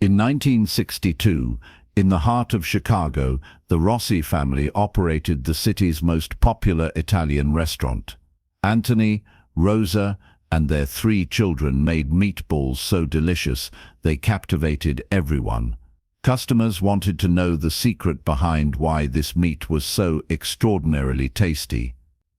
In 1962, in the heart of Chicago, the Rossi family operated the city's most popular Italian restaurant. Anthony, Rosa, and their 3 children made meatballs so delicious they captivated everyone. Customers wanted to know the secret behind why this meat was so extraordinarily tasty.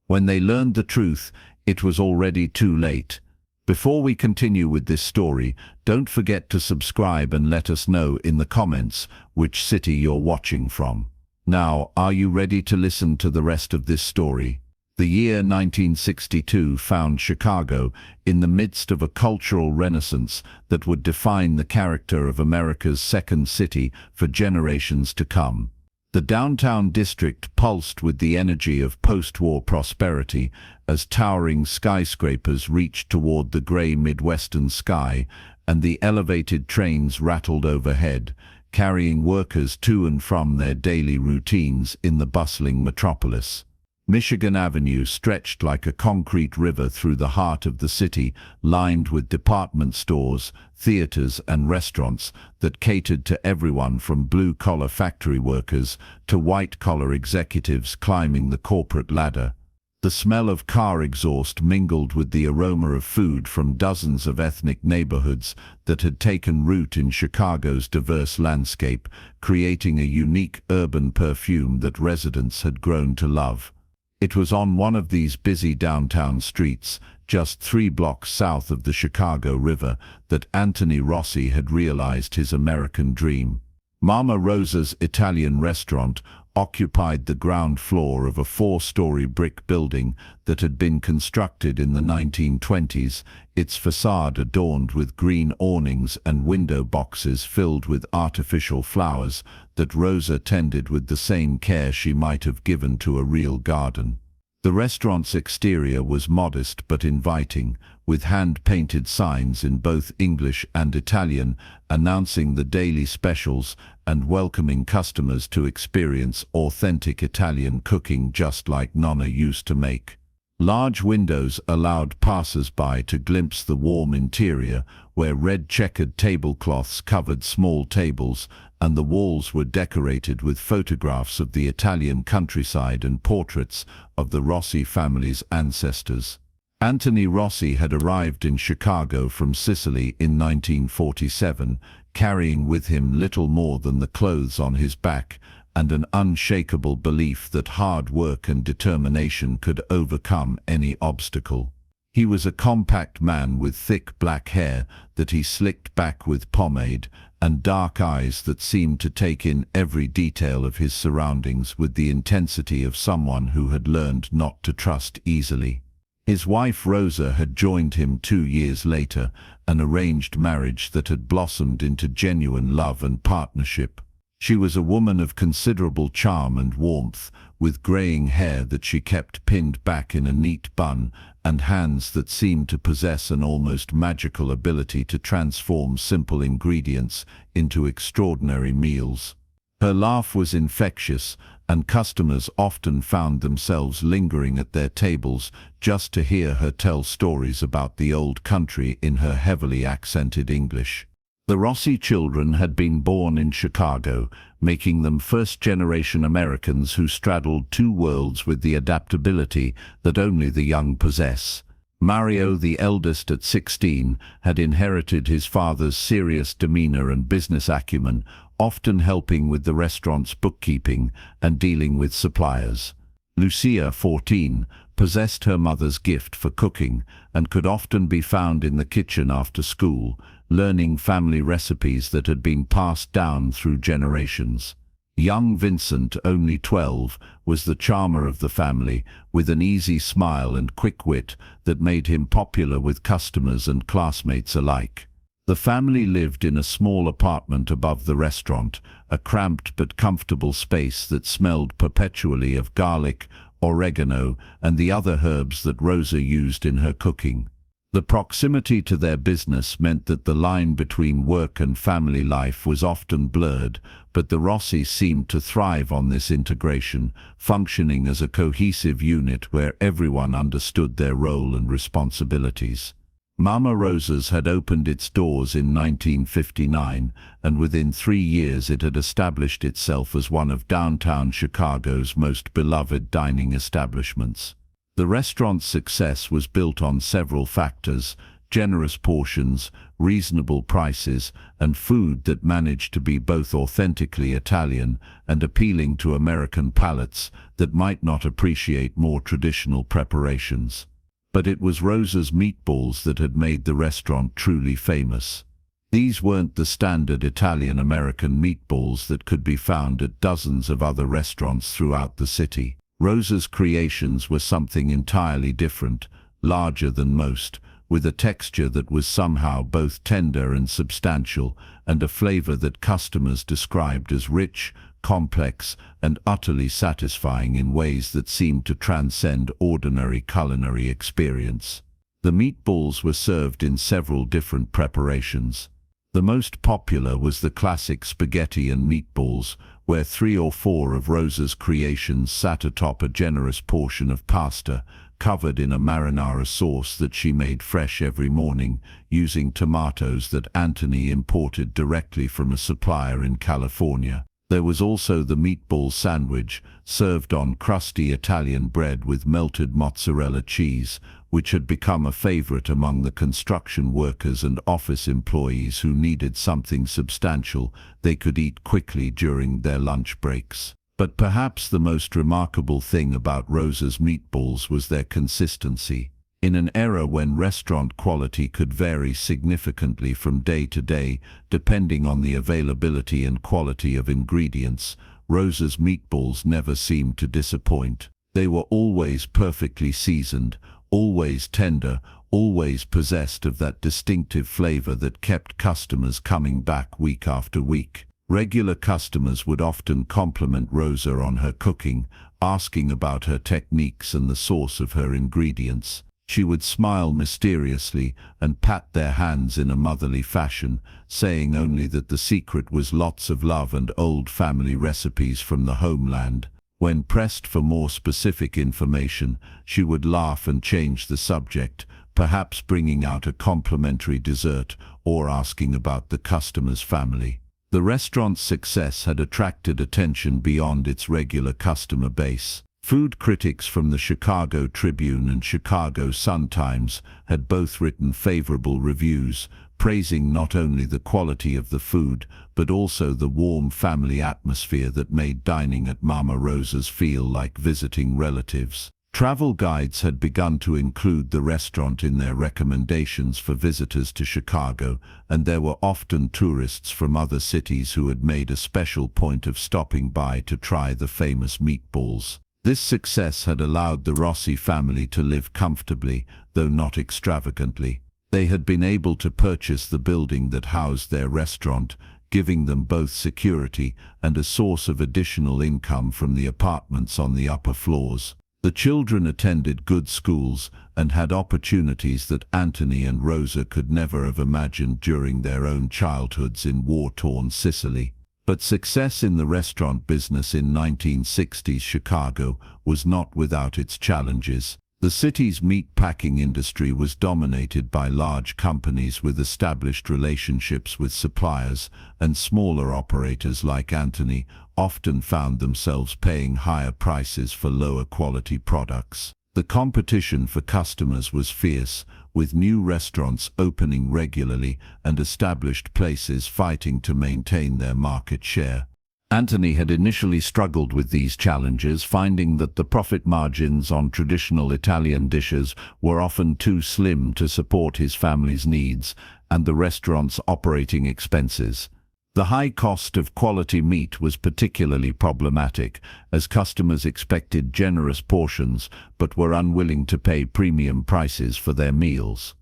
When they learned the truth, it was already too late. Before we continue with this story, don't forget to subscribe and let us know in the comments which city you're watching from. Now, are you ready to listen to the rest of this story? The year 1962 found Chicago in the midst of a cultural renaissance that would define the character of America's second city for generations to come. The downtown district pulsed with the energy of post-war prosperity as towering skyscrapers reached toward the gray Midwestern sky and the elevated trains rattled overhead, carrying workers to and from their daily routines in the bustling metropolis. Michigan Avenue stretched like a concrete river through the heart of the city, lined with department stores, theaters, and restaurants that catered to everyone from blue-collar factory workers to white-collar executives climbing the corporate ladder. The smell of car exhaust mingled with the aroma of food from dozens of ethnic neighborhoods that had taken root in Chicago's diverse landscape, creating a unique urban perfume that residents had grown to love. It was on one of these busy downtown streets, just 3 blocks south of the Chicago River, that Anthony Rossi had realized his American dream. Mama Rosa's Italian restaurant occupied the ground floor of a 4-story brick building that had been constructed in the 1920s, its facade adorned with green awnings and window boxes filled with artificial flowers that Rosa tended with the same care she might have given to a real garden. The restaurant's exterior was modest but inviting, with hand-painted signs in both English and Italian announcing the daily specials and welcoming customers to experience authentic Italian cooking just like Nonna used to make. Large windows allowed passers-by to glimpse the warm interior, where red checkered tablecloths covered small tables, and the walls were decorated with photographs of the Italian countryside and portraits of the Rossi family's ancestors. Anthony Rossi had arrived in Chicago from Sicily in 1947, carrying with him little more than the clothes on his back and an unshakable belief that hard work and determination could overcome any obstacle. He was a compact man with thick black hair that he slicked back with pomade and dark eyes that seemed to take in every detail of his surroundings with the intensity of someone who had learned not to trust easily. His wife Rosa had joined him 2 years later, an arranged marriage that had blossomed into genuine love and partnership. She was a woman of considerable charm and warmth, with graying hair that she kept pinned back in a neat bun, and hands that seemed to possess an almost magical ability to transform simple ingredients into extraordinary meals. Her laugh was infectious, and customers often found themselves lingering at their tables just to hear her tell stories about the old country in her heavily accented English. The Rossi children had been born in Chicago, making them first-generation Americans who straddled 2 worlds with the adaptability that only the young possess. Mario, the eldest at 16, had inherited his father's serious demeanor and business acumen, often helping with the restaurant's bookkeeping and dealing with suppliers. Lucia, 14, possessed her mother's gift for cooking and could often be found in the kitchen after school, learning family recipes that had been passed down through generations. Young Vincent, only 12, was the charmer of the family, with an easy smile and quick wit that made him popular with customers and classmates alike. The family lived in a small apartment above the restaurant, a cramped but comfortable space that smelled perpetually of garlic, oregano, and the other herbs that Rosa used in her cooking. The proximity to their business meant that the line between work and family life was often blurred, but the Rossis seemed to thrive on this integration, functioning as a cohesive unit where everyone understood their role and responsibilities. Mama Rosa's had opened its doors in 1959, and within 3 years it had established itself as one of downtown Chicago's most beloved dining establishments. The restaurant's success was built on several factors: generous portions, reasonable prices, and food that managed to be both authentically Italian and appealing to American palates that might not appreciate more traditional preparations. But it was Rosa's meatballs that had made the restaurant truly famous. These weren't the standard Italian-American meatballs that could be found at dozens of other restaurants throughout the city. Rosa's creations were something entirely different, larger than most, with a texture that was somehow both tender and substantial, and a flavor that customers described as rich, complex, and utterly satisfying in ways that seemed to transcend ordinary culinary experience. The meatballs were served in several different preparations. The most popular was the classic spaghetti and meatballs, where 3 or 4 of Rosa's creations sat atop a generous portion of pasta, covered in a marinara sauce that she made fresh every morning, using tomatoes that Anthony imported directly from a supplier in California. There was also the meatball sandwich, served on crusty Italian bread with melted mozzarella cheese, which had become a favorite among the construction workers and office employees who needed something substantial they could eat quickly during their lunch breaks. But perhaps the most remarkable thing about Rosa's meatballs was their consistency. In an era when restaurant quality could vary significantly from day to day, depending on the availability and quality of ingredients, Rosa's meatballs never seemed to disappoint. They were always perfectly seasoned, always tender, always possessed of that distinctive flavor that kept customers coming back week after week. Regular customers would often compliment Rosa on her cooking, asking about her techniques and the source of her ingredients. She would smile mysteriously and pat their hands in a motherly fashion, saying only that the secret was lots of love and old family recipes from the homeland. When pressed for more specific information, she would laugh and change the subject, perhaps bringing out a complimentary dessert or asking about the customer's family. The restaurant's success had attracted attention beyond its regular customer base. Food critics from the Chicago Tribune and Chicago Sun-Times had both written favorable reviews, praising not only the quality of the food, but also the warm family atmosphere that made dining at Mama Rosa's feel like visiting relatives. Travel guides had begun to include the restaurant in their recommendations for visitors to Chicago, and there were often tourists from other cities who had made a special point of stopping by to try the famous meatballs. This success had allowed the Rossi family to live comfortably, though not extravagantly. They had been able to purchase the building that housed their restaurant, giving them both security and a source of additional income from the apartments on the upper floors. The children attended good schools and had opportunities that Anthony and Rosa could never have imagined during their own childhoods in war-torn Sicily. But success in the restaurant business in 1960s Chicago was not without its challenges. The city's meat packing industry was dominated by large companies with established relationships with suppliers, and smaller operators like Anthony often found themselves paying higher prices for lower quality products. The competition for customers was fierce, with new restaurants opening regularly and established places fighting to maintain their market share. Anthony had initially struggled with these challenges, finding that the profit margins on traditional Italian dishes were often too slim to support his family's needs and the restaurant's operating expenses. The high cost of quality meat was particularly problematic, as customers expected generous portions but were unwilling to pay premium prices for their meals.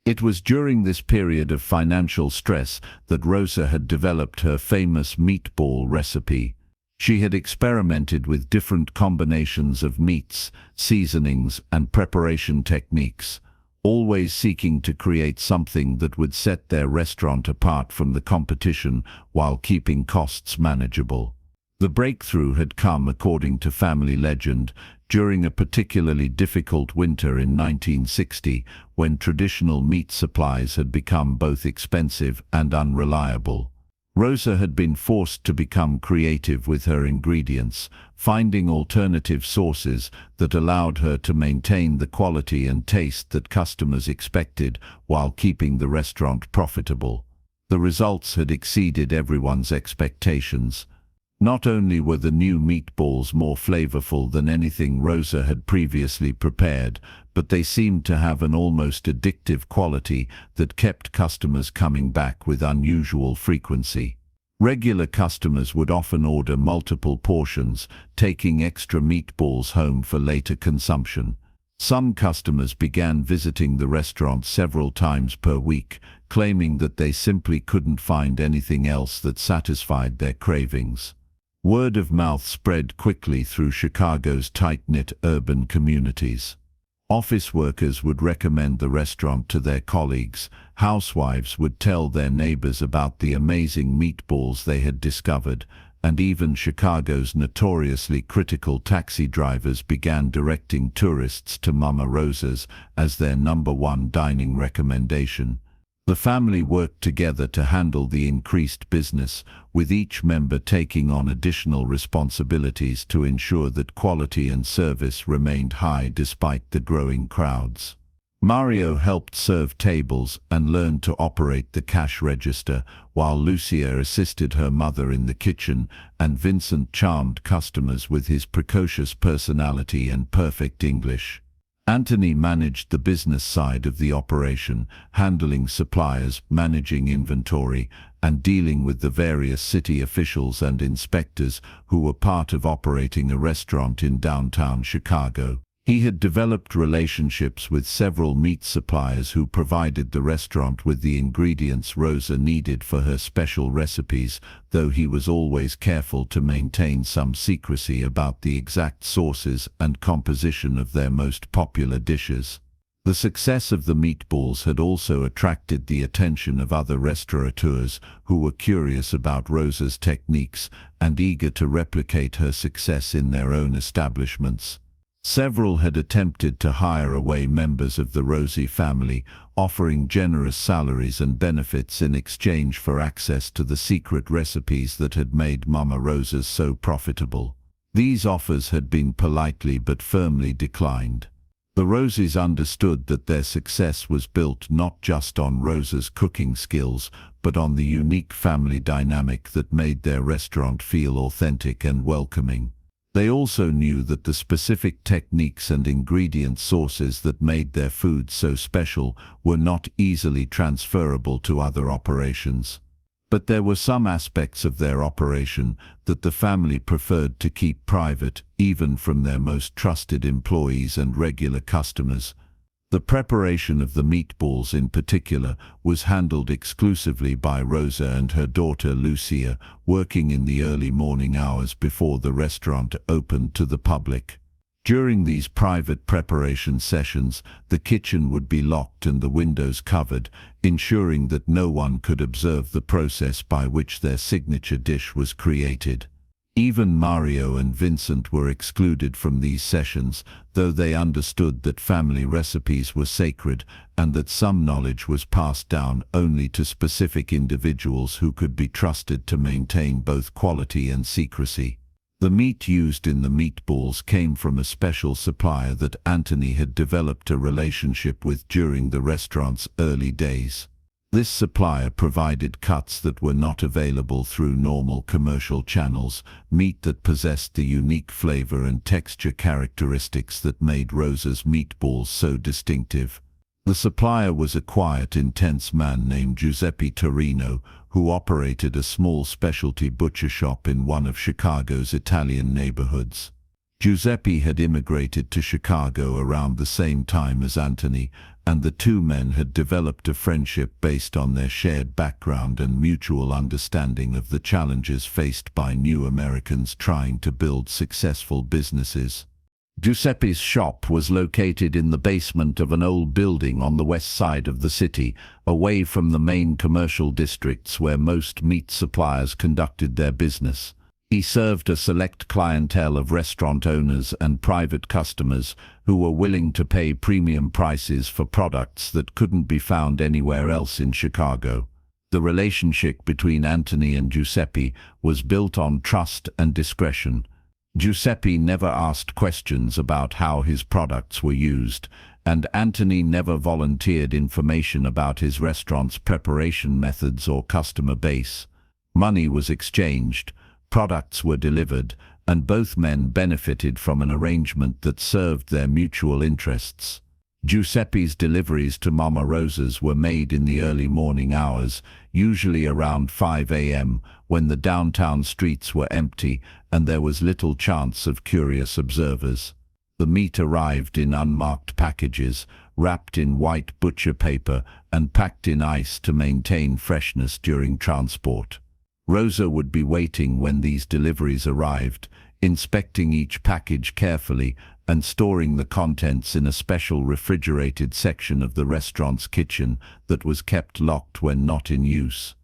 It was during this period of financial stress that Rosa had developed her famous meatball recipe. She had experimented with different combinations of meats, seasonings, and preparation techniques, always seeking to create something that would set their restaurant apart from the competition while keeping costs manageable. The breakthrough had come, according to family legend, During a particularly difficult winter in 1960, when traditional meat supplies had become both expensive and unreliable, Rosa had been forced to become creative with her ingredients, finding alternative sources that allowed her to maintain the quality and taste that customers expected while keeping the restaurant profitable. The results had exceeded everyone's expectations. Not only were the new meatballs more flavorful than anything Rosa had previously prepared, but they seemed to have an almost addictive quality that kept customers coming back with unusual frequency. Regular customers would often order multiple portions, taking extra meatballs home for later consumption. Some customers began visiting the restaurant several times per week, claiming that they simply couldn't find anything else that satisfied their cravings. Word of mouth spread quickly through Chicago's tight-knit urban communities. Office workers would recommend the restaurant to their colleagues, housewives would tell their neighbors about the amazing meatballs they had discovered, and even Chicago's notoriously critical taxi drivers began directing tourists to Mama Rosa's as their #1 dining recommendation. The family worked together to handle the increased business, with each member taking on additional responsibilities to ensure that quality and service remained high despite the growing crowds. Mario helped serve tables and learned to operate the cash register, while Lucia assisted her mother in the kitchen, and Vincent charmed customers with his precocious personality and perfect English. Anthony managed the business side of the operation, handling suppliers, managing inventory, and dealing with the various city officials and inspectors who were part of operating a restaurant in downtown Chicago. He had developed relationships with several meat suppliers who provided the restaurant with the ingredients Rosa needed for her special recipes, though he was always careful to maintain some secrecy about the exact sources and composition of their most popular dishes. The success of the meatballs had also attracted the attention of other restaurateurs who were curious about Rosa's techniques and eager to replicate her success in their own establishments. Several had attempted to hire away members of the Rossi family, offering generous salaries and benefits in exchange for access to the secret recipes that had made Mama Rosa's so profitable. These offers had been politely but firmly declined. The Rossis understood that their success was built not just on Rosa's cooking skills, but on the unique family dynamic that made their restaurant feel authentic and welcoming. They also knew that the specific techniques and ingredient sources that made their food so special were not easily transferable to other operations. But there were some aspects of their operation that the family preferred to keep private, even from their most trusted employees and regular customers. The preparation of the meatballs in particular was handled exclusively by Rosa and her daughter Lucia, working in the early morning hours before the restaurant opened to the public. During these private preparation sessions, the kitchen would be locked and the windows covered, ensuring that no one could observe the process by which their signature dish was created. Even Mario and Vincent were excluded from these sessions, though they understood that family recipes were sacred and that some knowledge was passed down only to specific individuals who could be trusted to maintain both quality and secrecy. The meat used in the meatballs came from a special supplier that Anthony had developed a relationship with during the restaurant's early days. This supplier provided cuts that were not available through normal commercial channels, meat that possessed the unique flavor and texture characteristics that made Rosa's meatballs so distinctive. The supplier was a quiet, intense man named Giuseppe Torino, who operated a small specialty butcher shop in one of Chicago's Italian neighborhoods. Giuseppe had immigrated to Chicago around the same time as Anthony, and the two men had developed a friendship based on their shared background and mutual understanding of the challenges faced by new Americans trying to build successful businesses. Giuseppe's shop was located in the basement of an old building on the west side of the city, away from the main commercial districts where most meat suppliers conducted their business. He served a select clientele of restaurant owners and private customers who were willing to pay premium prices for products that couldn't be found anywhere else in Chicago. The relationship between Anthony and Giuseppe was built on trust and discretion. Giuseppe never asked questions about how his products were used, and Anthony never volunteered information about his restaurant's preparation methods or customer base. Money was exchanged, products were delivered, and both men benefited from an arrangement that served their mutual interests. Giuseppe's deliveries to Mama Rosa's were made in the early morning hours, usually around 5 a.m., when the downtown streets were empty and there was little chance of curious observers. The meat arrived in unmarked packages, wrapped in white butcher paper and packed in ice to maintain freshness during transport. Rosa would be waiting when these deliveries arrived, inspecting each package carefully and storing the contents in a special refrigerated section of the restaurant's kitchen that was kept locked when not in use.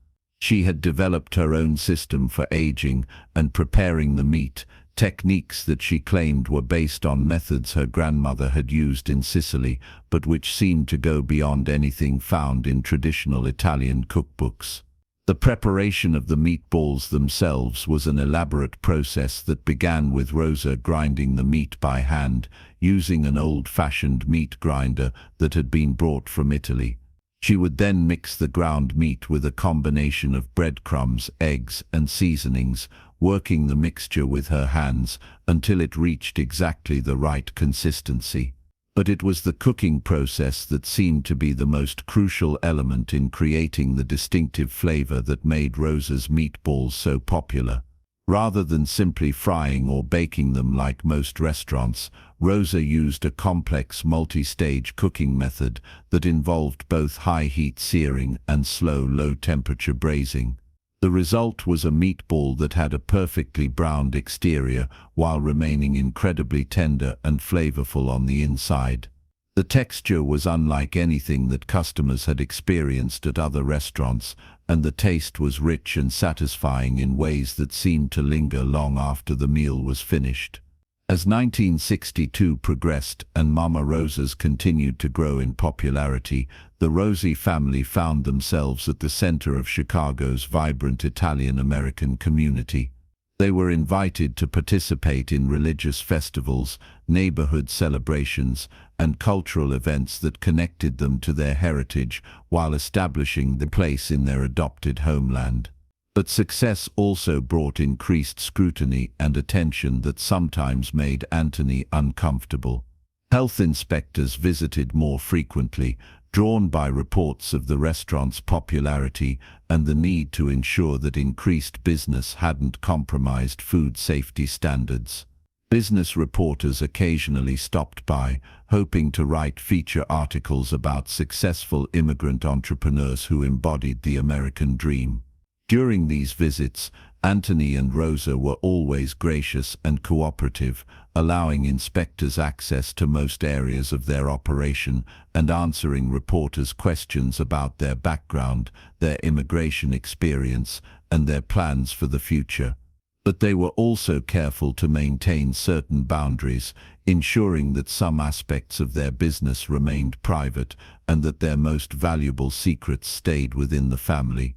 She had developed her own system for aging and preparing the meat, techniques that she claimed were based on methods her grandmother had used in Sicily, but which seemed to go beyond anything found in traditional Italian cookbooks. The preparation of the meatballs themselves was an elaborate process that began with Rosa grinding the meat by hand, using an old-fashioned meat grinder that had been brought from Italy. She would then mix the ground meat with a combination of breadcrumbs, eggs, and seasonings, working the mixture with her hands until it reached exactly the right consistency. But it was the cooking process that seemed to be the most crucial element in creating the distinctive flavor that made Rosa's meatballs so popular. Rather than simply frying or baking them like most restaurants, Rosa used a complex multi-stage cooking method that involved both high-heat searing and slow low-temperature braising. The result was a meatball that had a perfectly browned exterior while remaining incredibly tender and flavorful on the inside. The texture was unlike anything that customers had experienced at other restaurants, and the taste was rich and satisfying in ways that seemed to linger long after the meal was finished. As 1962 progressed and Mama Rosa's continued to grow in popularity, the Rossi family found themselves at the center of Chicago's vibrant Italian-American community. They were invited to participate in religious festivals, neighborhood celebrations, and cultural events that connected them to their heritage while establishing the place in their adopted homeland. But success also brought increased scrutiny and attention that sometimes made Anthony uncomfortable. Health inspectors visited more frequently, drawn by reports of the restaurant's popularity and the need to ensure that increased business hadn't compromised food safety standards. Business reporters occasionally stopped by, hoping to write feature articles about successful immigrant entrepreneurs who embodied the American dream. During these visits, Anthony and Rosa were always gracious and cooperative, allowing inspectors access to most areas of their operation and answering reporters' questions about their background, their immigration experience, and their plans for the future. But they were also careful to maintain certain boundaries, ensuring that some aspects of their business remained private and that their most valuable secrets stayed within the family.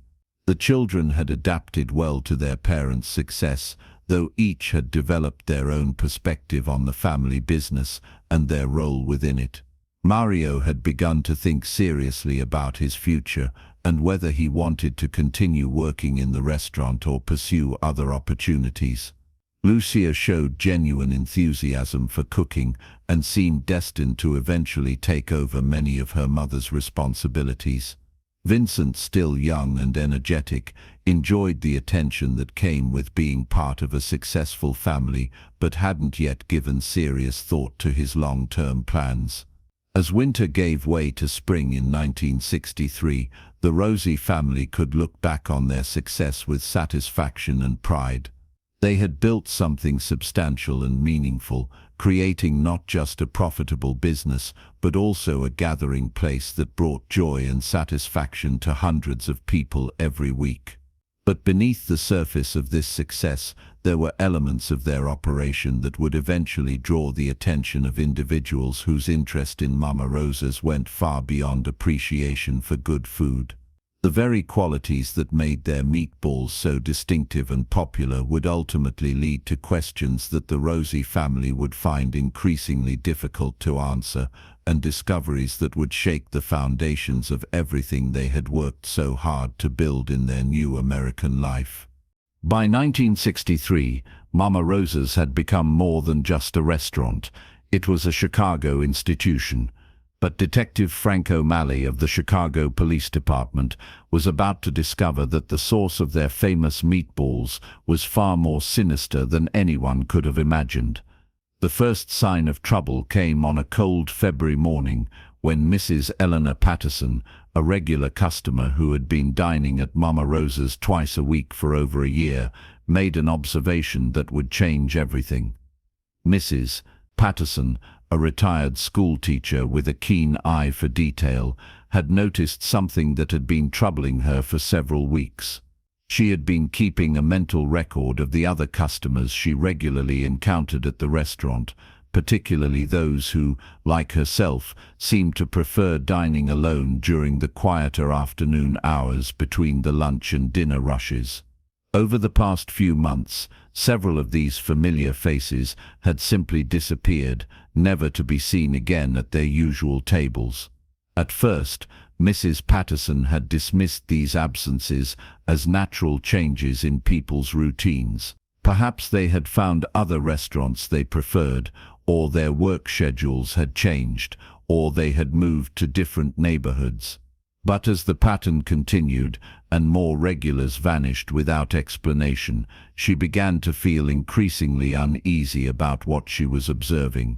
The children had adapted well to their parents' success, though each had developed their own perspective on the family business and their role within it. Mario had begun to think seriously about his future and whether he wanted to continue working in the restaurant or pursue other opportunities. Lucia showed genuine enthusiasm for cooking and seemed destined to eventually take over many of her mother's responsibilities. Vincent, still young and energetic, enjoyed the attention that came with being part of a successful family, but hadn't yet given serious thought to his long-term plans. As winter gave way to spring in 1963, the Rossi family could look back on their success with satisfaction and pride. They had built something substantial and meaningful, creating not just a profitable business, but also a gathering place that brought joy and satisfaction to hundreds of people every week. But beneath the surface of this success, there were elements of their operation that would eventually draw the attention of individuals whose interest in Mama Rosa's went far beyond appreciation for good food. The very qualities that made their meatballs so distinctive and popular would ultimately lead to questions that the Rossi family would find increasingly difficult to answer, and discoveries that would shake the foundations of everything they had worked so hard to build in their new American life. By 1963, Mama Rosa's had become more than just a restaurant. It was a Chicago institution. But Detective Frank O'Malley of the Chicago Police Department was about to discover that the source of their famous meatballs was far more sinister than anyone could have imagined. The first sign of trouble came on a cold February morning when Mrs. Eleanor Patterson, a regular customer who had been dining at Mama Rosa's twice a week for over a year, made an observation that would change everything. Mrs. Patterson, a retired school teacher with a keen eye for detail, had noticed something that had been troubling her for several weeks. She had been keeping a mental record of the other customers she regularly encountered at the restaurant, particularly those who, like herself, seemed to prefer dining alone during the quieter afternoon hours between the lunch and dinner rushes. Over the past few months, several of these familiar faces had simply disappeared, never to be seen again at their usual tables. At first, Mrs. Patterson had dismissed these absences as natural changes in people's routines. Perhaps they had found other restaurants they preferred, or their work schedules had changed, or they had moved to different neighborhoods. But as the pattern continued, and more regulars vanished without explanation, she began to feel increasingly uneasy about what she was observing.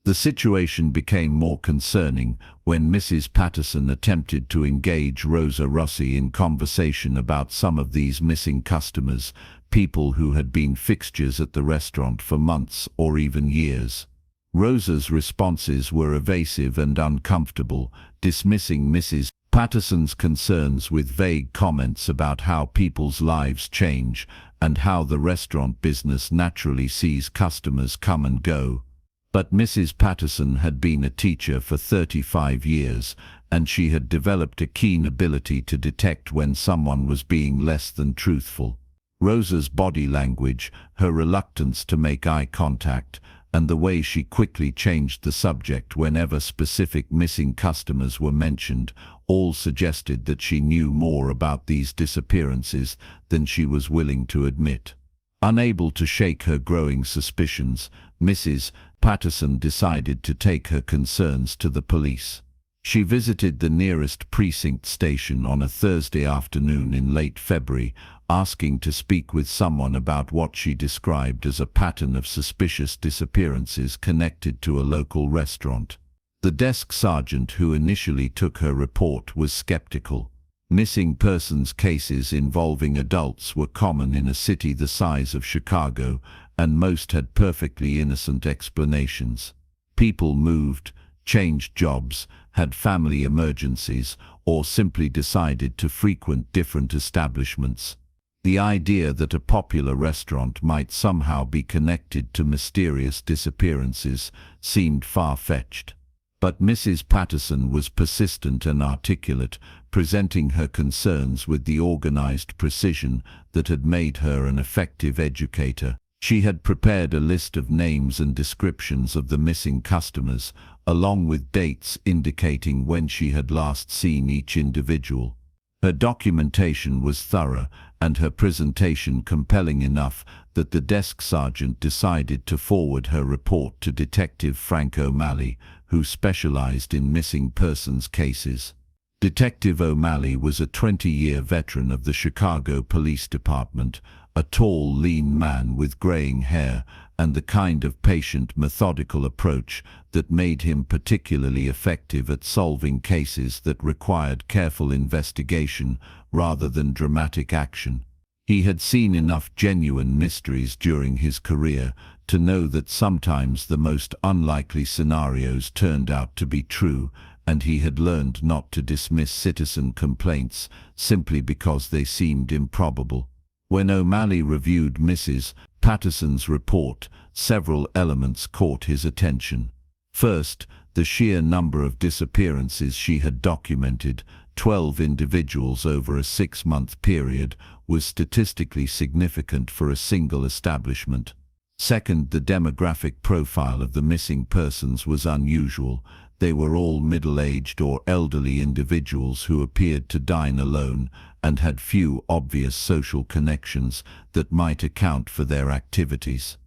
The situation became more concerning when Mrs. Patterson attempted to engage Rosa Rossi in conversation about some of these missing customers, people who had been fixtures at the restaurant for months or even years. Rosa's responses were evasive and uncomfortable, dismissing Mrs. Patterson's concerns with vague comments about how people's lives change and how the restaurant business naturally sees customers come and go. But Mrs. Patterson had been a teacher for 35 years, and she had developed a keen ability to detect when someone was being less than truthful. Rosa's body language, her reluctance to make eye contact, and the way she quickly changed the subject whenever specific missing customers were mentioned, all suggested that she knew more about these disappearances than she was willing to admit. Unable to shake her growing suspicions, Mrs. Patterson decided to take her concerns to the police. She visited the nearest precinct station on a Thursday afternoon in late February, asking to speak with someone about what she described as a pattern of suspicious disappearances connected to a local restaurant. The desk sergeant who initially took her report was skeptical. Missing persons cases involving adults were common in a city the size of Chicago, and most had perfectly innocent explanations. People moved, changed jobs, had family emergencies, or simply decided to frequent different establishments. The idea that a popular restaurant might somehow be connected to mysterious disappearances seemed far-fetched. But Mrs. Patterson was persistent and articulate, presenting her concerns with the organized precision that had made her an effective educator. She had prepared a list of names and descriptions of the missing customers, along with dates indicating when she had last seen each individual. Her documentation was thorough, and her presentation compelling enough that the desk sergeant decided to forward her report to Detective Frank O'Malley, who specialized in missing persons cases. Detective O'Malley was a 20-year veteran of the Chicago Police Department, a tall, lean man with graying hair and the kind of patient, methodical approach that made him particularly effective at solving cases that required careful investigation rather than dramatic action. He had seen enough genuine mysteries during his career to know that sometimes the most unlikely scenarios turned out to be true, and he had learned not to dismiss citizen complaints simply because they seemed improbable. When O'Malley reviewed Mrs. Patterson's report, several elements caught his attention. First, the sheer number of disappearances she had documented, 12 individuals over a 6-month period, was statistically significant for a single establishment. Second, the demographic profile of the missing persons was unusual. They were all middle-aged or elderly individuals who appeared to dine alone and had few obvious social connections that might account for their activities.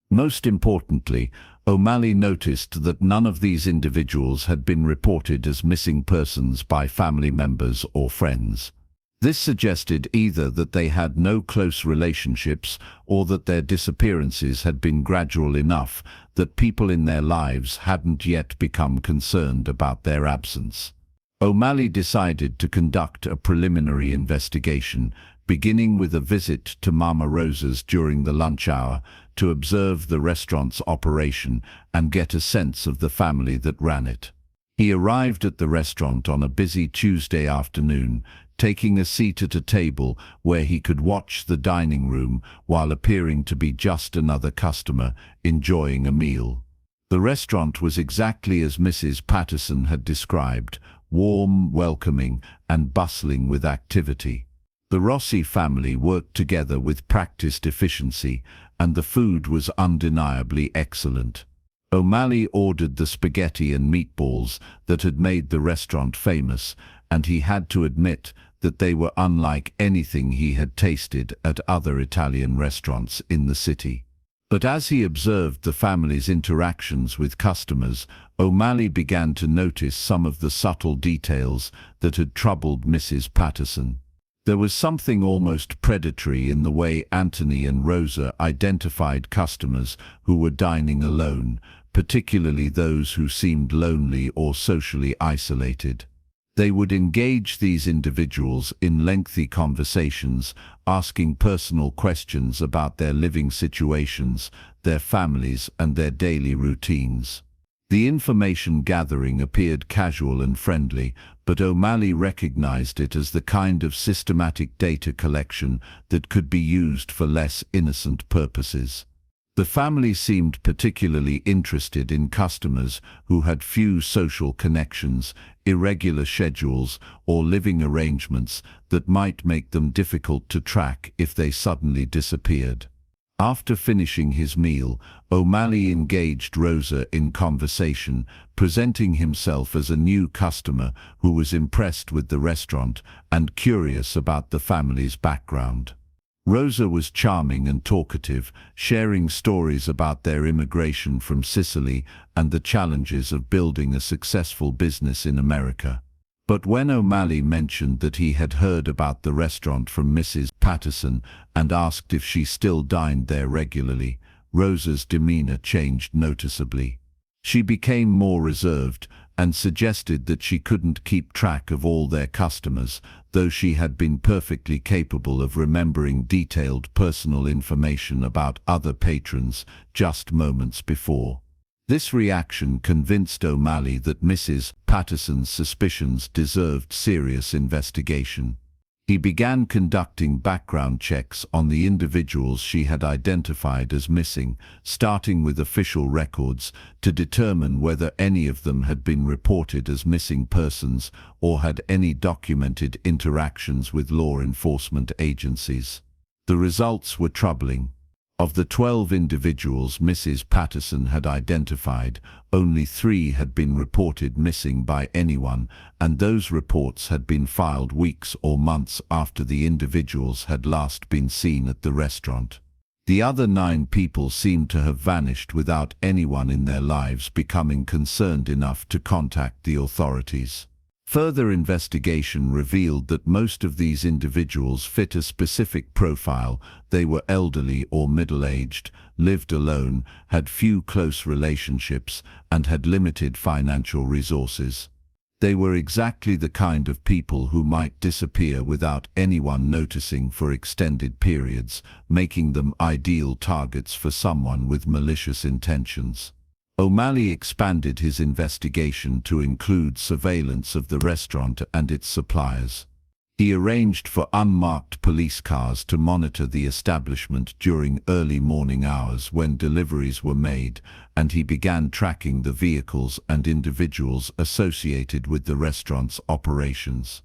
Most importantly, O'Malley noticed that none of these individuals had been reported as missing persons by family members or friends. This suggested either that they had no close relationships or that their disappearances had been gradual enough that people in their lives hadn't yet become concerned about their absence. O'Malley decided to conduct a preliminary investigation, beginning with a visit to Mama Rosa's during the lunch hour to observe the restaurant's operation and get a sense of the family that ran it. He arrived at the restaurant on a busy Tuesday afternoon, taking a seat at a table where he could watch the dining room while appearing to be just another customer enjoying a meal. The restaurant was exactly as Mrs. Patterson had described, warm, welcoming, and bustling with activity. The Rossi family worked together with practiced efficiency, and the food was undeniably excellent. O'Malley ordered the spaghetti and meatballs that had made the restaurant famous, and he had to admit that they were unlike anything he had tasted at other Italian restaurants in the city. But as he observed the family's interactions with customers, O'Malley began to notice some of the subtle details that had troubled Mrs. Patterson. There was something almost predatory in the way Anthony and Rosa identified customers who were dining alone, particularly those who seemed lonely or socially isolated. They would engage these individuals in lengthy conversations, asking personal questions about their living situations, their families, and their daily routines. The information gathering appeared casual and friendly, but O'Malley recognized it as the kind of systematic data collection that could be used for less innocent purposes. The family seemed particularly interested in customers who had few social connections, irregular schedules, or living arrangements that might make them difficult to track if they suddenly disappeared. After finishing his meal, O'Malley engaged Rosa in conversation, presenting himself as a new customer who was impressed with the restaurant and curious about the family's background. Rosa was charming and talkative, sharing stories about their immigration from Sicily and the challenges of building a successful business in America. But when O'Malley mentioned that he had heard about the restaurant from Mrs. Patterson and asked if she still dined there regularly, Rosa's demeanor changed noticeably. She became more reserved and suggested that she couldn't keep track of all their customers, though she had been perfectly capable of remembering detailed personal information about other patrons just moments before. This reaction convinced O'Malley that Mrs. Patterson's suspicions deserved serious investigation. He began conducting background checks on the individuals she had identified as missing, starting with official records to determine whether any of them had been reported as missing persons or had any documented interactions with law enforcement agencies. The results were troubling. Of the 12 individuals Mrs. Patterson had identified, only 3 had been reported missing by anyone, and those reports had been filed weeks or months after the individuals had last been seen at the restaurant. The other 9 people seemed to have vanished without anyone in their lives becoming concerned enough to contact the authorities. Further investigation revealed that most of these individuals fit a specific profile. They were elderly or middle-aged, lived alone, had few close relationships, and had limited financial resources. They were exactly the kind of people who might disappear without anyone noticing for extended periods, making them ideal targets for someone with malicious intentions. O'Malley expanded his investigation to include surveillance of the restaurant and its suppliers. He arranged for unmarked police cars to monitor the establishment during early morning hours when deliveries were made, and he began tracking the vehicles and individuals associated with the restaurant's operations.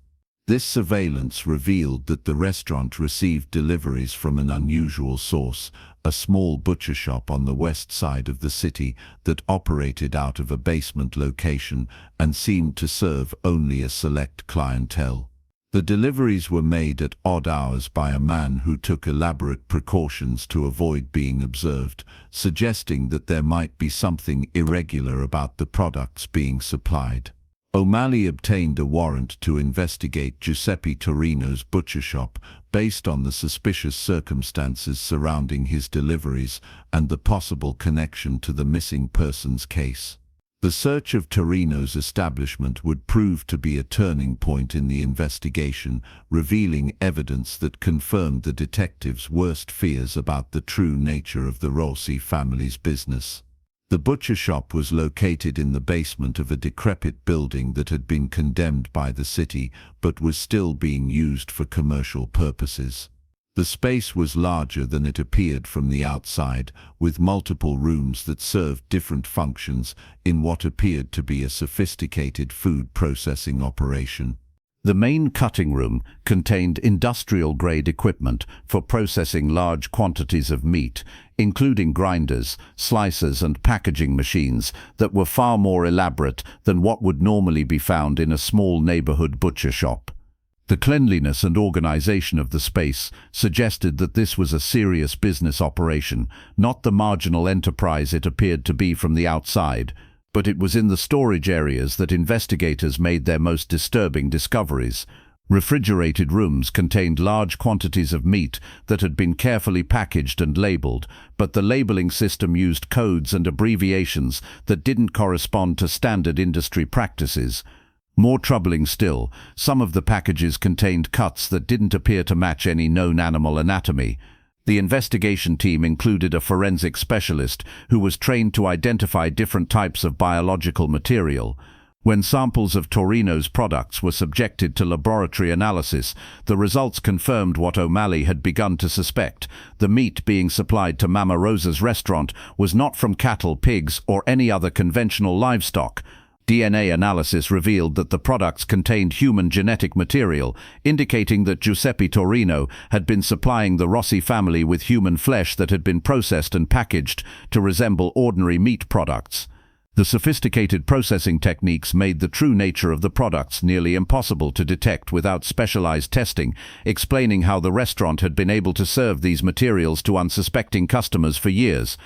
This surveillance revealed that the restaurant received deliveries from an unusual source, a small butcher shop on the west side of the city that operated out of a basement location and seemed to serve only a select clientele. The deliveries were made at odd hours by a man who took elaborate precautions to avoid being observed, suggesting that there might be something irregular about the products being supplied. O'Malley obtained a warrant to investigate Giuseppe Torino's butcher shop based on the suspicious circumstances surrounding his deliveries and the possible connection to the missing persons case. The search of Torino's establishment would prove to be a turning point in the investigation, revealing evidence that confirmed the detectives' worst fears about the true nature of the Rossi family's business. The butcher shop was located in the basement of a decrepit building that had been condemned by the city but was still being used for commercial purposes. The space was larger than it appeared from the outside, with multiple rooms that served different functions in what appeared to be a sophisticated food processing operation. The main cutting room contained industrial-grade equipment for processing large quantities of meat, including grinders, slicers and packaging machines that were far more elaborate than what would normally be found in a small neighborhood butcher shop. The cleanliness and organization of the space suggested that this was a serious business operation, not the marginal enterprise it appeared to be from the outside. But it was in the storage areas that investigators made their most disturbing discoveries. Refrigerated rooms contained large quantities of meat that had been carefully packaged and labeled, but the labeling system used codes and abbreviations that didn't correspond to standard industry practices. More troubling still, some of the packages contained cuts that didn't appear to match any known animal anatomy. The investigation team included a forensic specialist who was trained to identify different types of biological material. When samples of Torino's products were subjected to laboratory analysis, the results confirmed what O'Malley had begun to suspect. The meat being supplied to Mama Rosa's restaurant was not from cattle, pigs, or any other conventional livestock. DNA analysis revealed that the products contained human genetic material, indicating that Giuseppe Torino had been supplying the Rossi family with human flesh that had been processed and packaged to resemble ordinary meat products. The sophisticated processing techniques made the true nature of the products nearly impossible to detect without specialized testing, explaining how the restaurant had been able to serve these materials to unsuspecting customers for years.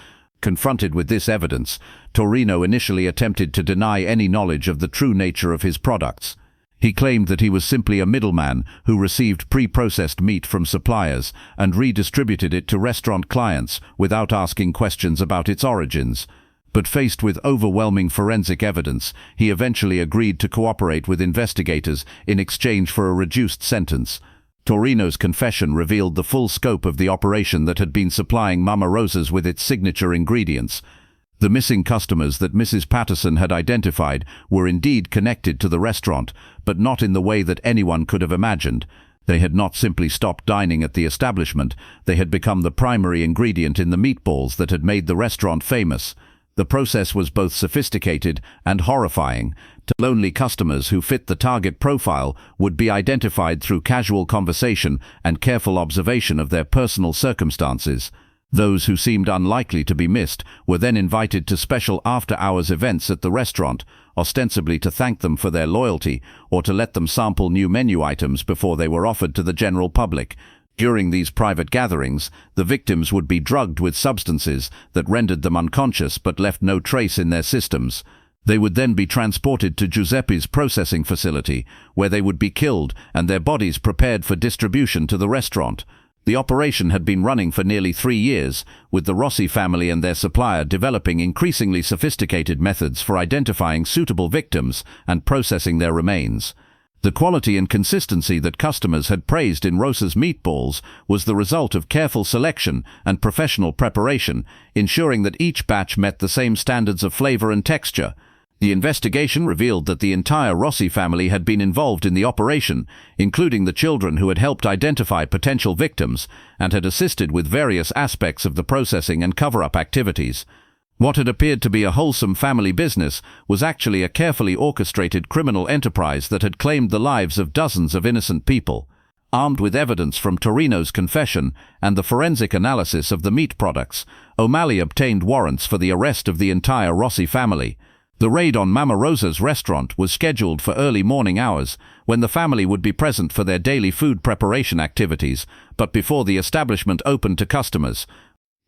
Confronted with this evidence, Torino initially attempted to deny any knowledge of the true nature of his products. He claimed that he was simply a middleman who received pre-processed meat from suppliers and redistributed it to restaurant clients without asking questions about its origins. But faced with overwhelming forensic evidence, he eventually agreed to cooperate with investigators in exchange for a reduced sentence. Torino's confession revealed the full scope of the operation that had been supplying Mama Rosa's with its signature ingredients. The missing customers that Mrs. Patterson had identified were indeed connected to the restaurant, but not in the way that anyone could have imagined. They had not simply stopped dining at the establishment, they had become the primary ingredient in the meatballs that had made the restaurant famous. The process was both sophisticated and horrifying. Lonely customers who fit the target profile would be identified through casual conversation and careful observation of their personal circumstances. Those who seemed unlikely to be missed were then invited to special after-hours events at the restaurant, ostensibly to thank them for their loyalty or to let them sample new menu items before they were offered to the general public. During these private gatherings, the victims would be drugged with substances that rendered them unconscious but left no trace in their systems. They would then be transported to Giuseppe's processing facility, where they would be killed and their bodies prepared for distribution to the restaurant. The operation had been running for nearly 3 years, with the Rossi family and their supplier developing increasingly sophisticated methods for identifying suitable victims and processing their remains. The quality and consistency that customers had praised in Rosa's meatballs was the result of careful selection and professional preparation, ensuring that each batch met the same standards of flavor and texture. The investigation revealed that the entire Rossi family had been involved in the operation, including the children who had helped identify potential victims and had assisted with various aspects of the processing and cover-up activities. What had appeared to be a wholesome family business was actually a carefully orchestrated criminal enterprise that had claimed the lives of dozens of innocent people. Armed with evidence from Torino's confession and the forensic analysis of the meat products, O'Malley obtained warrants for the arrest of the entire Rossi family. The raid on Mama Rosa's restaurant was scheduled for early morning hours, when the family would be present for their daily food preparation activities, but before the establishment opened to customers.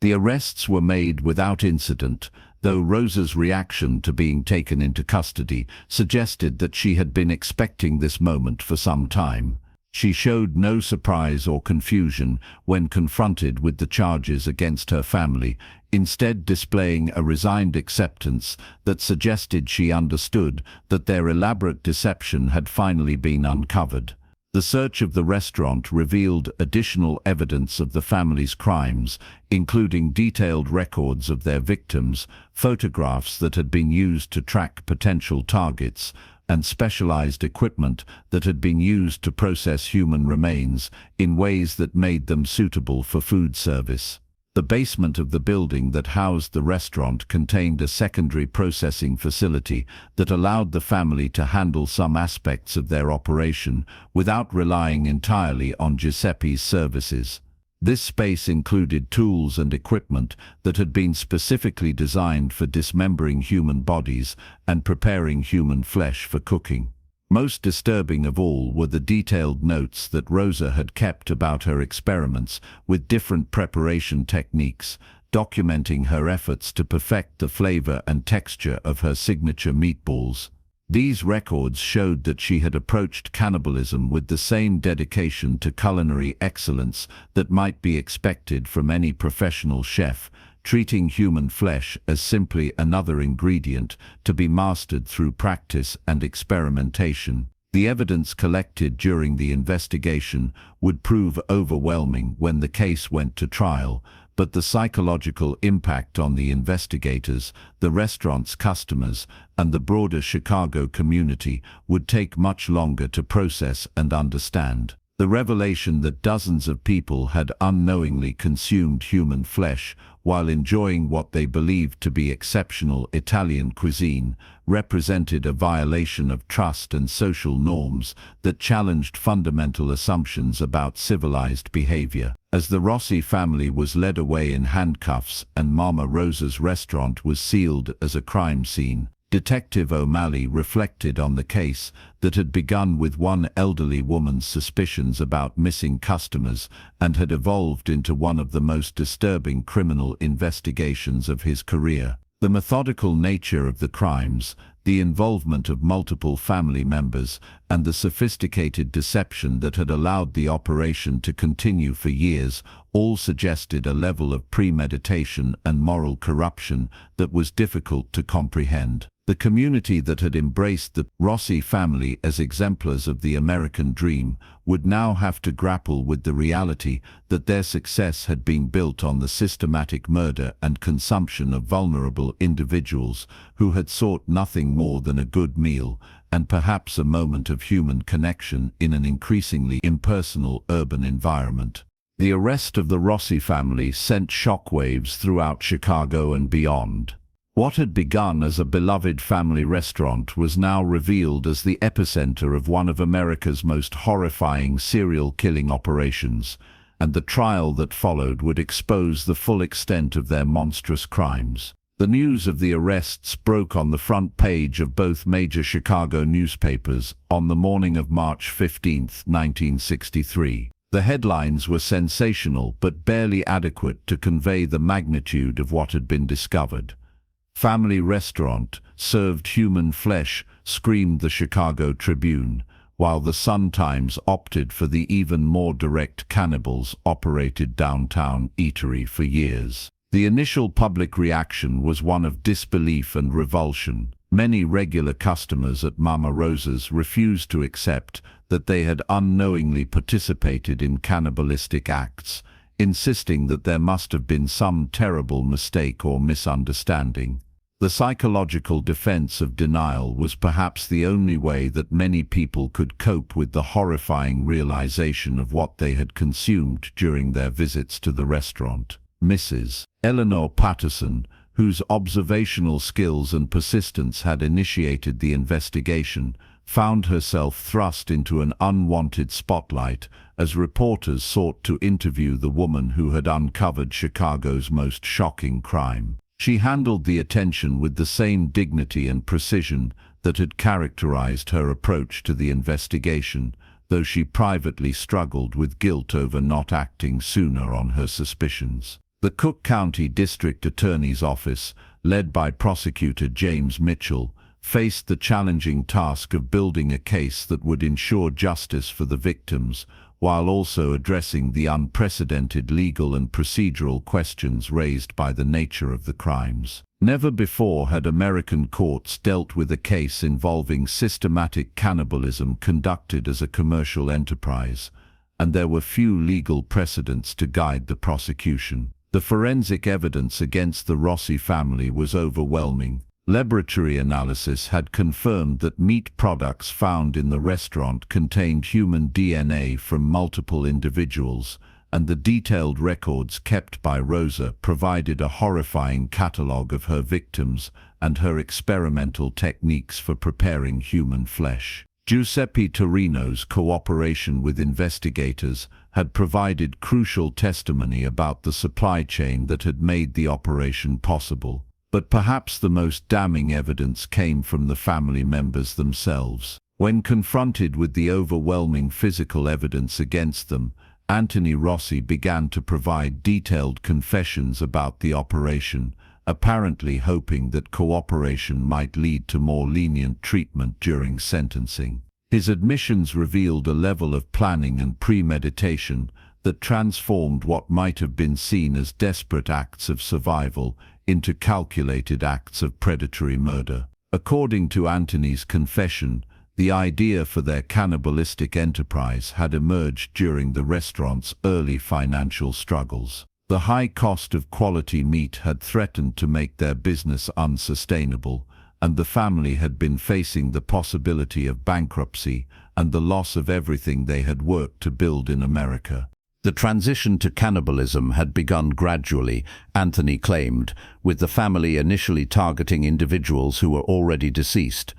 The arrests were made without incident, though Rosa's reaction to being taken into custody suggested that she had been expecting this moment for some time. She showed no surprise or confusion when confronted with the charges against her family, instead displaying a resigned acceptance that suggested she understood that their elaborate deception had finally been uncovered. The search of the restaurant revealed additional evidence of the family's crimes, including detailed records of their victims, photographs that had been used to track potential targets, and specialized equipment that had been used to process human remains in ways that made them suitable for food service. The basement of the building that housed the restaurant contained a secondary processing facility that allowed the family to handle some aspects of their operation without relying entirely on Giuseppe's services. This space included tools and equipment that had been specifically designed for dismembering human bodies and preparing human flesh for cooking. Most disturbing of all were the detailed notes that Rosa had kept about her experiments with different preparation techniques, documenting her efforts to perfect the flavor and texture of her signature meatballs. These records showed that she had approached cannibalism with the same dedication to culinary excellence that might be expected from any professional chef, treating human flesh as simply another ingredient to be mastered through practice and experimentation. The evidence collected during the investigation would prove overwhelming when the case went to trial, but the psychological impact on the investigators, the restaurant's customers, and the broader Chicago community would take much longer to process and understand. The revelation that dozens of people had unknowingly consumed human flesh while enjoying what they believed to be exceptional Italian cuisine represented a violation of trust and social norms that challenged fundamental assumptions about civilized behavior. As the Rossi family was led away in handcuffs and Mama Rosa's restaurant was sealed as a crime scene, Detective O'Malley reflected on the case that had begun with one elderly woman's suspicions about missing customers and had evolved into one of the most disturbing criminal investigations of his career. The methodical nature of the crimes, the involvement of multiple family members, and the sophisticated deception that had allowed the operation to continue for years all suggested a level of premeditation and moral corruption that was difficult to comprehend. The community that had embraced the Rossi family as exemplars of the American dream would now have to grapple with the reality that their success had been built on the systematic murder and consumption of vulnerable individuals who had sought nothing more than a good meal and perhaps a moment of human connection in an increasingly impersonal urban environment. The arrest of the Rossi family sent shockwaves throughout Chicago and beyond. What had begun as a beloved family restaurant was now revealed as the epicenter of one of America's most horrifying serial killing operations, and the trial that followed would expose the full extent of their monstrous crimes. The news of the arrests broke on the front page of both major Chicago newspapers on the morning of March 15, 1963. The headlines were sensational but barely adequate to convey the magnitude of what had been discovered. "Family restaurant served human flesh," screamed the Chicago Tribune, while the Sun-Times opted for the even more direct Cannibals operated downtown eatery for years. The initial public reaction was one of disbelief and revulsion. Many regular customers at Mama Rosa's refused to accept that they had unknowingly participated in cannibalistic acts, insisting that there must have been some terrible mistake or misunderstanding. The psychological defense of denial was perhaps the only way that many people could cope with the horrifying realization of what they had consumed during their visits to the restaurant. Mrs. Eleanor Patterson, whose observational skills and persistence had initiated the investigation, found herself thrust into an unwanted spotlight as reporters sought to interview the woman who had uncovered Chicago's most shocking crime. She handled the attention with the same dignity and precision that had characterized her approach to the investigation, though she privately struggled with guilt over not acting sooner on her suspicions. The Cook County District Attorney's Office, led by Prosecutor James Mitchell, faced the challenging task of building a case that would ensure justice for the victims, while also addressing the unprecedented legal and procedural questions raised by the nature of the crimes. Never before had American courts dealt with a case involving systematic cannibalism conducted as a commercial enterprise, and there were few legal precedents to guide the prosecution. The forensic evidence against the Rossi family was overwhelming. Laboratory analysis had confirmed that meat products found in the restaurant contained human DNA from multiple individuals, and the detailed records kept by Rosa provided a horrifying catalogue of her victims and her experimental techniques for preparing human flesh. Giuseppe Torino's cooperation with investigators had provided crucial testimony about the supply chain that had made the operation possible. But perhaps the most damning evidence came from the family members themselves. When confronted with the overwhelming physical evidence against them, Anthony Rossi began to provide detailed confessions about the operation, apparently hoping that cooperation might lead to more lenient treatment during sentencing. His admissions revealed a level of planning and premeditation that transformed what might have been seen as desperate acts of survival into calculated acts of predatory murder. According to Anthony's confession, the idea for their cannibalistic enterprise had emerged during the restaurant's early financial struggles. The high cost of quality meat had threatened to make their business unsustainable, and the family had been facing the possibility of bankruptcy and the loss of everything they had worked to build in America. The transition to cannibalism had begun gradually, Anthony claimed, with the family initially targeting individuals who were already deceased.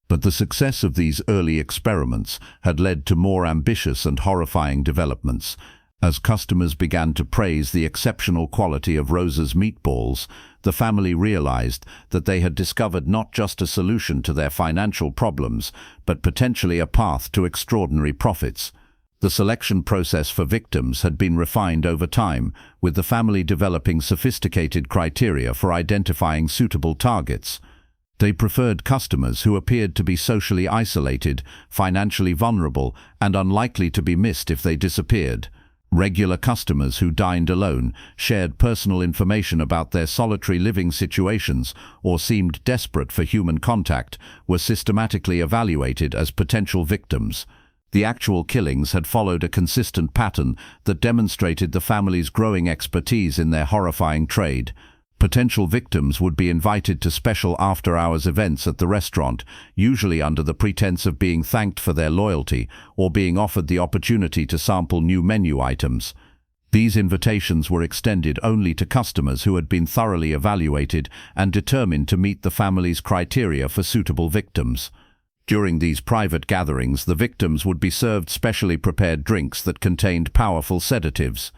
But the success of these early experiments had led to more ambitious and horrifying developments. As customers began to praise the exceptional quality of Rosa's meatballs, the family realized that they had discovered not just a solution to their financial problems, but potentially a path to extraordinary profits. The selection process for victims had been refined over time, with the family developing sophisticated criteria for identifying suitable targets. They preferred customers who appeared to be socially isolated, financially vulnerable, and unlikely to be missed if they disappeared. Regular customers who dined alone, shared personal information about their solitary living situations, or seemed desperate for human contact, were systematically evaluated as potential victims. The actual killings had followed a consistent pattern that demonstrated the family's growing expertise in their horrifying trade. Potential victims would be invited to special after-hours events at the restaurant, usually under the pretense of being thanked for their loyalty or being offered the opportunity to sample new menu items. These invitations were extended only to customers who had been thoroughly evaluated and determined to meet the family's criteria for suitable victims. During these private gatherings, the victims would be served specially prepared drinks that contained powerful sedatives.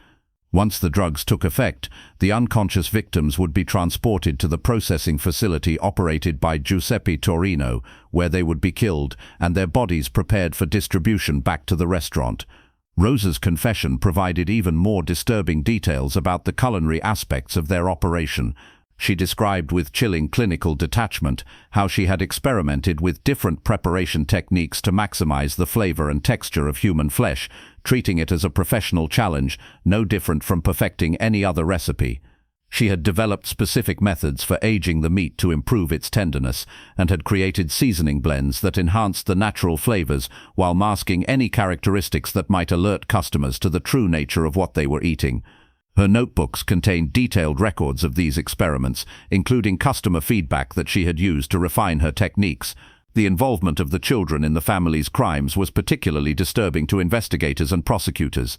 Once the drugs took effect, the unconscious victims would be transported to the processing facility operated by Giuseppe Torino, where they would be killed and their bodies prepared for distribution back to the restaurant. Rosa's confession provided even more disturbing details about the culinary aspects of their operation. She described with chilling clinical detachment how she had experimented with different preparation techniques to maximize the flavor and texture of human flesh, treating it as a professional challenge, no different from perfecting any other recipe. She had developed specific methods for aging the meat to improve its tenderness, and had created seasoning blends that enhanced the natural flavors while masking any characteristics that might alert customers to the true nature of what they were eating. Her notebooks contained detailed records of these experiments, including customer feedback that she had used to refine her techniques. The involvement of the children in the family's crimes was particularly disturbing to investigators and prosecutors.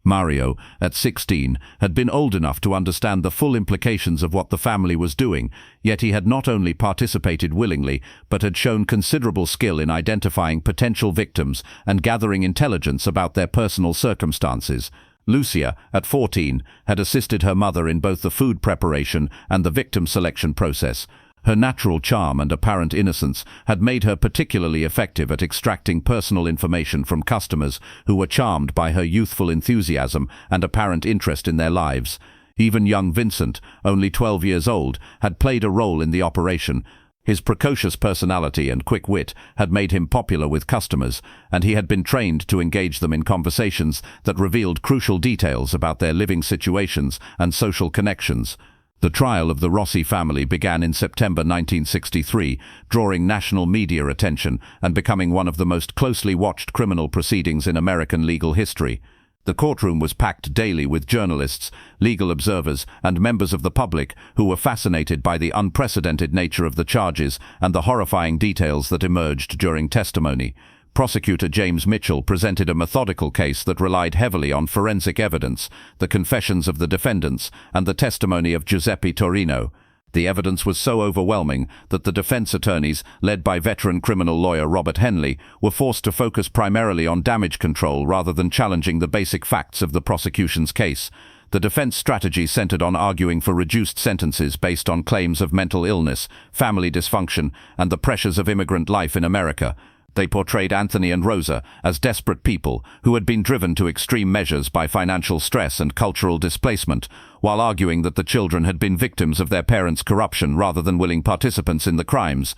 Mario, at 16, had been old enough to understand the full implications of what the family was doing, yet he had not only participated willingly, but had shown considerable skill in identifying potential victims and gathering intelligence about their personal circumstances. Lucia, at 14, had assisted her mother in both the food preparation and the victim selection process. Her natural charm and apparent innocence had made her particularly effective at extracting personal information from customers who were charmed by her youthful enthusiasm and apparent interest in their lives. Even young Vincent, only 12 years old, had played a role in the operation. His precocious personality and quick wit had made him popular with customers, and he had been trained to engage them in conversations that revealed crucial details about their living situations and social connections. The trial of the Rossi family began in September 1963, drawing national media attention and becoming one of the most closely watched criminal proceedings in American legal history. The courtroom was packed daily with journalists, legal observers, and members of the public who were fascinated by the unprecedented nature of the charges and the horrifying details that emerged during testimony. Prosecutor James Mitchell presented a methodical case that relied heavily on forensic evidence, the confessions of the defendants, and the testimony of Giuseppe Torino. The evidence was so overwhelming that the defense attorneys, led by veteran criminal lawyer Robert Henley, were forced to focus primarily on damage control rather than challenging the basic facts of the prosecution's case. The defense strategy centered on arguing for reduced sentences based on claims of mental illness, family dysfunction, and the pressures of immigrant life in America. They portrayed Anthony and Rosa as desperate people who had been driven to extreme measures by financial stress and cultural displacement, while arguing that the children had been victims of their parents' corruption rather than willing participants in the crimes.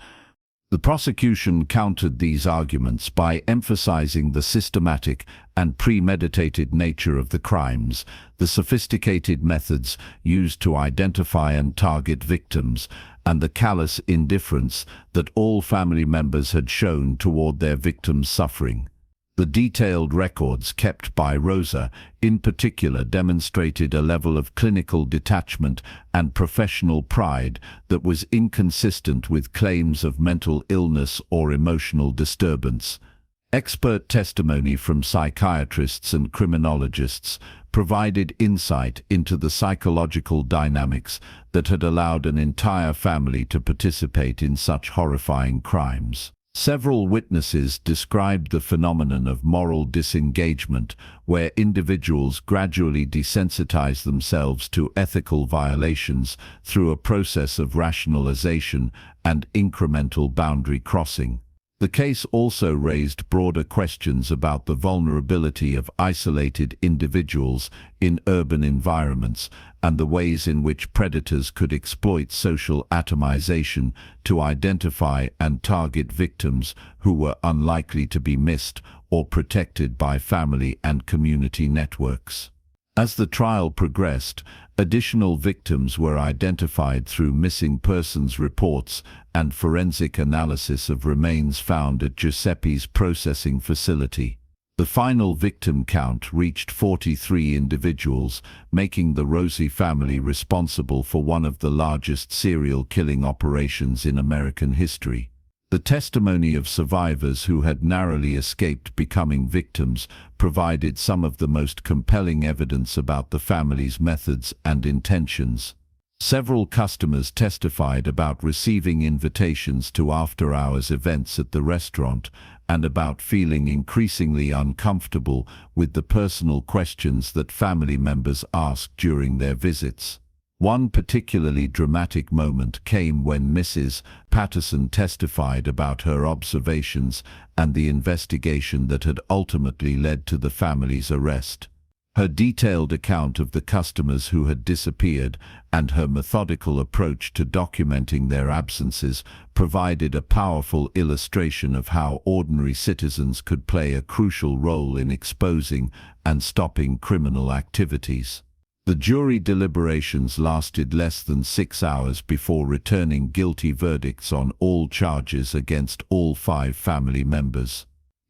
The prosecution countered these arguments by emphasizing the systematic and premeditated nature of the crimes, the sophisticated methods used to identify and target victims, and the callous indifference that all family members had shown toward their victims' suffering. The detailed records kept by Rosa, in particular, demonstrated a level of clinical detachment and professional pride that was inconsistent with claims of mental illness or emotional disturbance. Expert testimony from psychiatrists and criminologists provided insight into the psychological dynamics that had allowed an entire family to participate in such horrifying crimes. Several witnesses described the phenomenon of moral disengagement, where individuals gradually desensitize themselves to ethical violations through a process of rationalization and incremental boundary crossing. The case also raised broader questions about the vulnerability of isolated individuals in urban environments and the ways in which predators could exploit social atomization to identify and target victims who were unlikely to be missed or protected by family and community networks. As the trial progressed, additional victims were identified through missing persons reports and forensic analysis of remains found at Giuseppe's processing facility. The final victim count reached 43 individuals, making the Rossi family responsible for one of the largest serial killing operations in American history. The testimony of survivors who had narrowly escaped becoming victims provided some of the most compelling evidence about the family's methods and intentions. Several customers testified about receiving invitations to after-hours events at the restaurant and about feeling increasingly uncomfortable with the personal questions that family members asked during their visits. One particularly dramatic moment came when Mrs. Patterson testified about her observations and the investigation that had ultimately led to the family's arrest. Her detailed account of the customers who had disappeared and her methodical approach to documenting their absences provided a powerful illustration of how ordinary citizens could play a crucial role in exposing and stopping criminal activities. The jury deliberations lasted less than 6 hours before returning guilty verdicts on all charges against all 5 family members.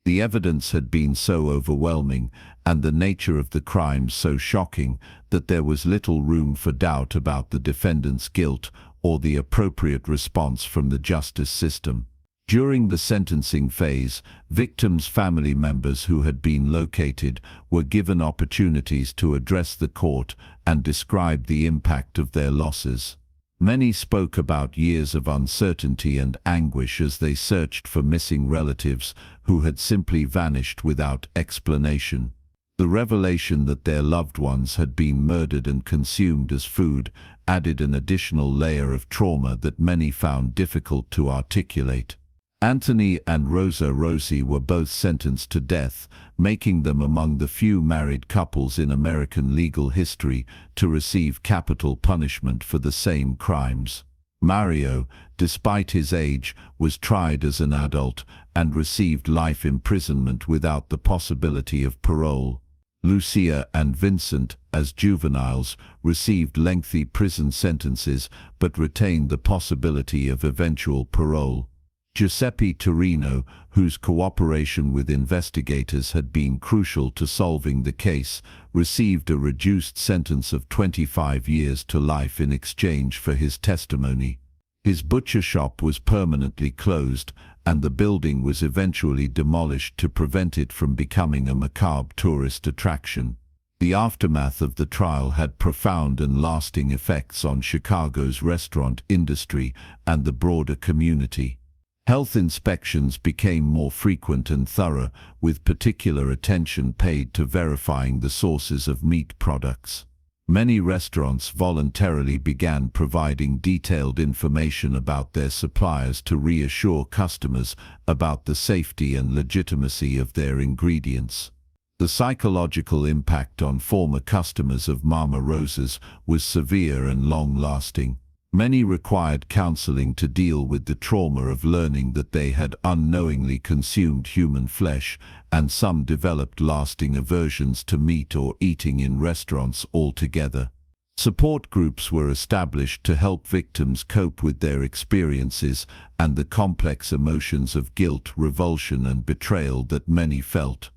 The evidence had been so overwhelming and the nature of the crimes so shocking that there was little room for doubt about the defendant's guilt or the appropriate response from the justice system. During the sentencing phase, victims' family members who had been located were given opportunities to address the court and describe the impact of their losses. Many spoke about years of uncertainty and anguish as they searched for missing relatives who had simply vanished without explanation. The revelation that their loved ones had been murdered and consumed as food added an additional layer of trauma that many found difficult to articulate. Anthony and Rosa Rossi were both sentenced to death, making them among the few married couples in American legal history to receive capital punishment for the same crimes. Mario, despite his age, was tried as an adult and received life imprisonment without the possibility of parole. Lucia and Vincent, as juveniles, received lengthy prison sentences but retained the possibility of eventual parole. Giuseppe Torino, whose cooperation with investigators had been crucial to solving the case, received a reduced sentence of 25 years to life in exchange for his testimony. His butcher shop was permanently closed, and the building was eventually demolished to prevent it from becoming a macabre tourist attraction. The aftermath of the trial had profound and lasting effects on Chicago's restaurant industry and the broader community. Health inspections became more frequent and thorough, with particular attention paid to verifying the sources of meat products. Many restaurants voluntarily began providing detailed information about their suppliers to reassure customers about the safety and legitimacy of their ingredients. The psychological impact on former customers of Mama Rosa's was severe and long-lasting. Many required counseling to deal with the trauma of learning that they had unknowingly consumed human flesh, and some developed lasting aversions to meat or eating in restaurants altogether. Support groups were established to help victims cope with their experiences and the complex emotions of guilt, revulsion, and betrayal that many felt.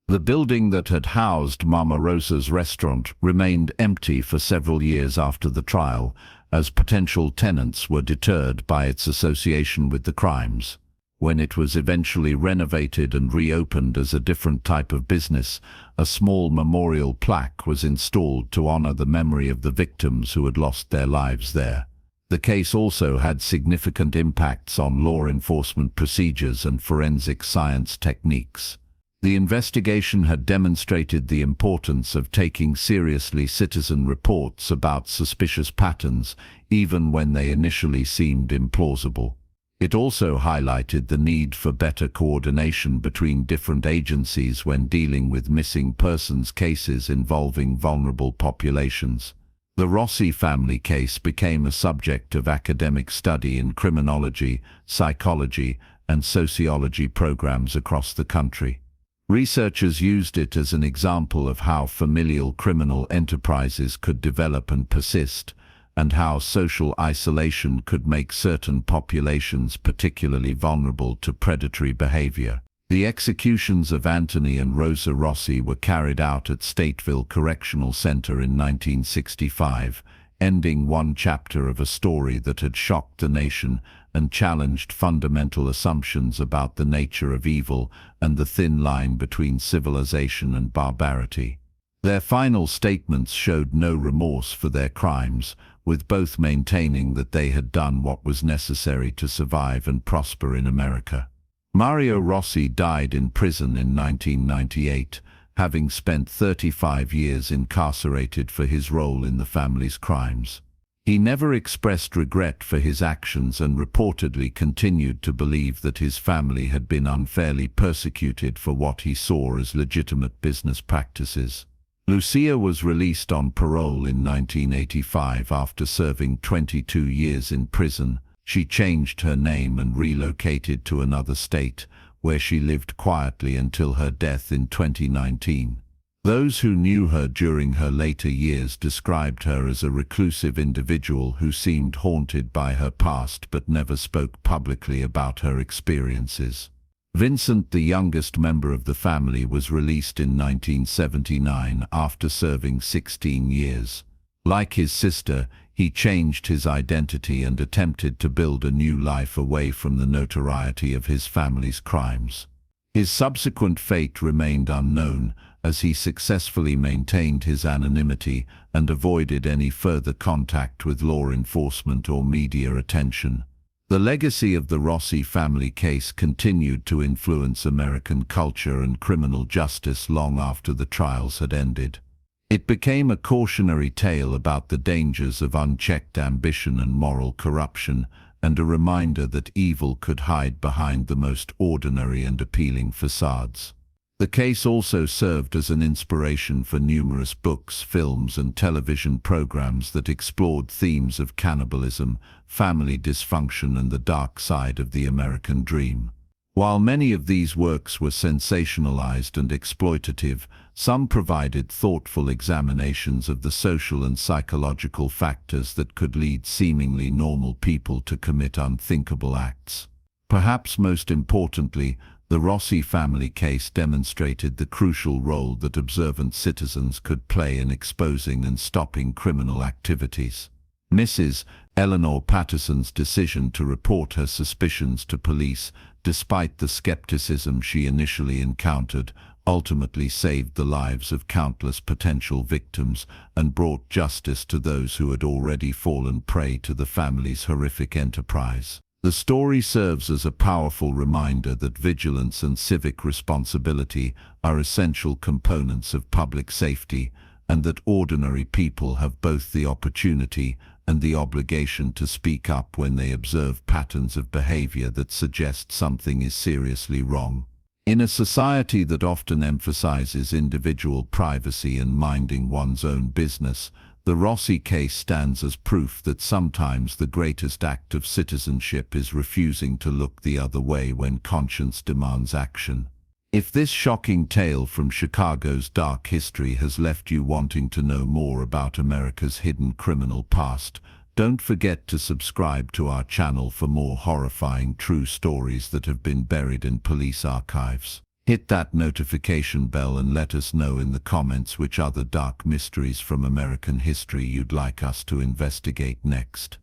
The building that had housed Mama Rosa's restaurant remained empty for several years after the trial, as potential tenants were deterred by its association with the crimes. When it was eventually renovated and reopened as a different type of business, a small memorial plaque was installed to honor the memory of the victims who had lost their lives there. The case also had significant impacts on law enforcement procedures and forensic science techniques. The investigation had demonstrated the importance of taking seriously citizen reports about suspicious patterns, even when they initially seemed implausible. It also highlighted the need for better coordination between different agencies when dealing with missing persons cases involving vulnerable populations. The Rossi family case became a subject of academic study in criminology, psychology, and sociology programs across the country. Researchers used it as an example of how familial criminal enterprises could develop and persist, and how social isolation could make certain populations particularly vulnerable to predatory behavior. The executions of Anthony and Rosa Rossi were carried out at Stateville Correctional Center in 1965, ending one chapter of a story that had shocked the nation and challenged fundamental assumptions about the nature of evil and the thin line between civilization and barbarity. Their final statements showed no remorse for their crimes, with both maintaining that they had done what was necessary to survive and prosper in America. Mario Rossi died in prison in 1998, having spent 35 years incarcerated for his role in the family's crimes. He never expressed regret for his actions and reportedly continued to believe that his family had been unfairly persecuted for what he saw as legitimate business practices. Lucia was released on parole in 1985 after serving 22 years in prison. She changed her name and relocated to another state, where she lived quietly until her death in 2019. Those who knew her during her later years described her as a reclusive individual who seemed haunted by her past but never spoke publicly about her experiences. Vincent, the youngest member of the family, was released in 1979 after serving 16 years. Like his sister, he changed his identity and attempted to build a new life away from the notoriety of his family's crimes. His subsequent fate remained unknown, as he successfully maintained his anonymity and avoided any further contact with law enforcement or media attention. The legacy of the Rossi family case continued to influence American culture and criminal justice long after the trials had ended. It became a cautionary tale about the dangers of unchecked ambition and moral corruption, and a reminder that evil could hide behind the most ordinary and appealing facades. The case also served as an inspiration for numerous books, films, and television programs that explored themes of cannibalism, family dysfunction, and the dark side of the American dream. While many of these works were sensationalized and exploitative, some provided thoughtful examinations of the social and psychological factors that could lead seemingly normal people to commit unthinkable acts. Perhaps most importantly, the Rossi family case demonstrated the crucial role that observant citizens could play in exposing and stopping criminal activities. Mrs. Eleanor Patterson's decision to report her suspicions to police, despite the skepticism she initially encountered, ultimately saved the lives of countless potential victims and brought justice to those who had already fallen prey to the family's horrific enterprise. The story serves as a powerful reminder that vigilance and civic responsibility are essential components of public safety, and that ordinary people have both the opportunity and the obligation to speak up when they observe patterns of behavior that suggest something is seriously wrong. In a society that often emphasizes individual privacy and minding one's own business, the Rossi case stands as proof that sometimes the greatest act of citizenship is refusing to look the other way when conscience demands action. If this shocking tale from Chicago's dark history has left you wanting to know more about America's hidden criminal past, don't forget to subscribe to our channel for more horrifying true stories that have been buried in police archives. Hit that notification bell and let us know in the comments which other dark mysteries from American history you'd like us to investigate next.